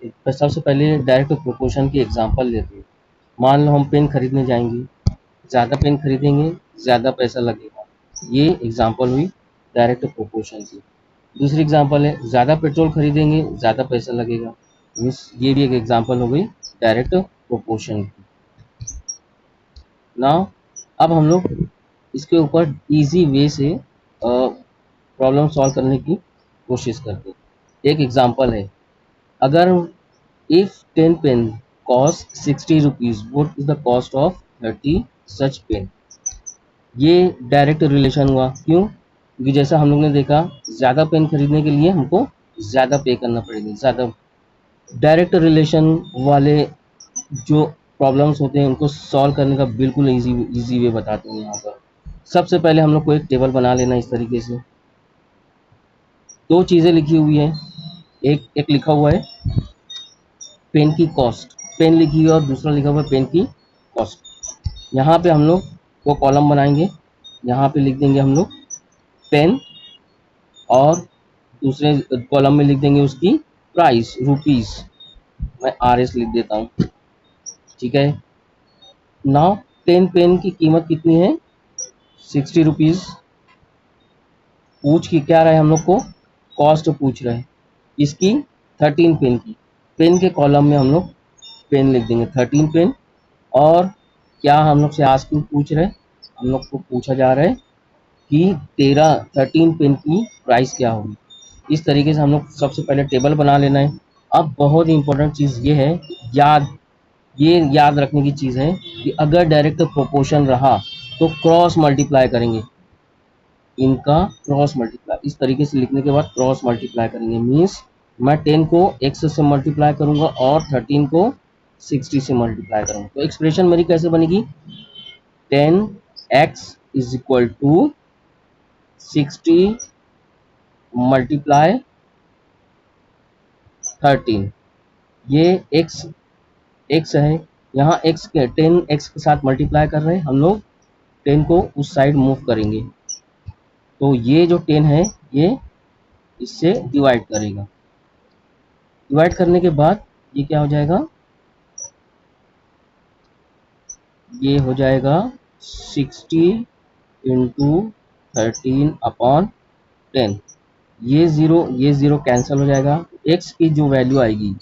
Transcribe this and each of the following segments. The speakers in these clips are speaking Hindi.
सबसे पहले डायरेक्ट प्रोपोर्शन की एग्जांपल लेते हैं। मान लो हम पेन खरीदने जाएंगे, ज़्यादा पेन खरीदेंगे ज़्यादा पैसा लगेगा, ये एग्जांपल हुई डायरेक्ट प्रोपोर्शन की। दूसरी एग्जांपल है ज़्यादा पेट्रोल खरीदेंगे ज़्यादा पैसा लगेगा, मीन्स ये भी एक एग्जांपल हो गई डायरेक्ट प्रोपोर्शन की। नाउ अब हम लोग इसके ऊपर इजी वे से प्रॉब्लम सॉल्व करने की कोशिश करते हैं। एक एग्जांपल है, अगर if 10 pen cost 60 rupees, what is the cost of 30 such pen. ये डायरेक्ट रिलेशन हुआ, क्यों? क्योंकि जैसा हम लोग ने देखा ज़्यादा पेन खरीदने के लिए हमको ज़्यादा पे करना पड़ेगा, ज़्यादा। डायरेक्ट रिलेशन वाले जो प्रॉब्लम्स होते हैं उनको सॉल्व करने का बिल्कुल इजी वे बताते हैं यहाँ पर। सबसे पहले हम लोग को एक टेबल बना लेना इस तरीके से। दो चीज़ें लिखी हुई है, एक लिखा हुआ है पेन की कॉस्ट, पेन लिखी हुई है, और दूसरा लिखा हुआ है पेन की कॉस्ट। यहाँ पे हम लोग वो कॉलम बनाएंगे, यहाँ पे लिख देंगे हम लोग पेन, और दूसरे कॉलम में लिख देंगे उसकी प्राइस रुपीस, मैं RS लिख देता हूँ, ठीक है। नाउ 10 पेन की कीमत कितनी है? 60 रुपीज़। पूछ की क्या रहा है हम लोग को? कॉस्ट पूछ रहे हैं इसकी 13 पेन की। पेन के कॉलम में हम लोग पेन लिख देंगे 13 पेन, और क्या हम लोग से आस्किंग पूछ रहे हैं? हम लोग को पूछा जा रहा है कि 13 पेन की प्राइस क्या होगी। इस तरीके से हम लोग सबसे पहले टेबल बना लेना है। अब बहुत ही इंपॉर्टेंट चीज़ ये है, ये याद रखने की चीज़ है कि अगर डायरेक्ट प्रोपोर्शन रहा तो क्रॉस मल्टीप्लाई करेंगे, इनका क्रॉस मल्टीप्लाई इस तरीके से लिखने के बाद क्रॉस मल्टीप्लाई करेंगे, मीन्स मैं 10 को x से मल्टीप्लाई करूंगा और 13 को 60 से मल्टीप्लाई करूंगा। तो एक्सप्रेशन मेरी कैसे बनेगी? 10x is equal to 60 multiply 13। ये x है, यहाँ x के 10x के साथ मल्टीप्लाई कर रहे हैं हम लोग, 10 को उस साइड मूव करेंगे, तो ये जो 10 है ये इससे डिवाइड करेगा। डिवाइड करने के बाद ये क्या हो जाएगा? ये हो जाएगा 60 इंटू 13/10। ये ज़ीरो कैंसिल हो जाएगा। x की जो वैल्यू आएगी,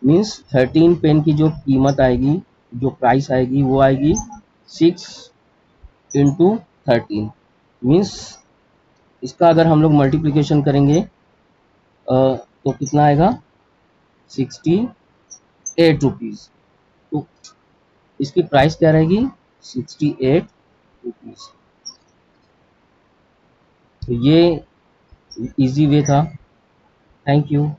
मीन्स 13 पेन की जो कीमत आएगी, जो प्राइस आएगी, वो आएगी 6 इंटू 13। मीन्स इसका अगर हम लोग मल्टीप्लिकेशन करेंगे तो कितना आएगा? 68 रुपीज़। तो इसकी प्राइस क्या रहेगी? 68 रुपीज़। तो ये इजी वे था। Thank you.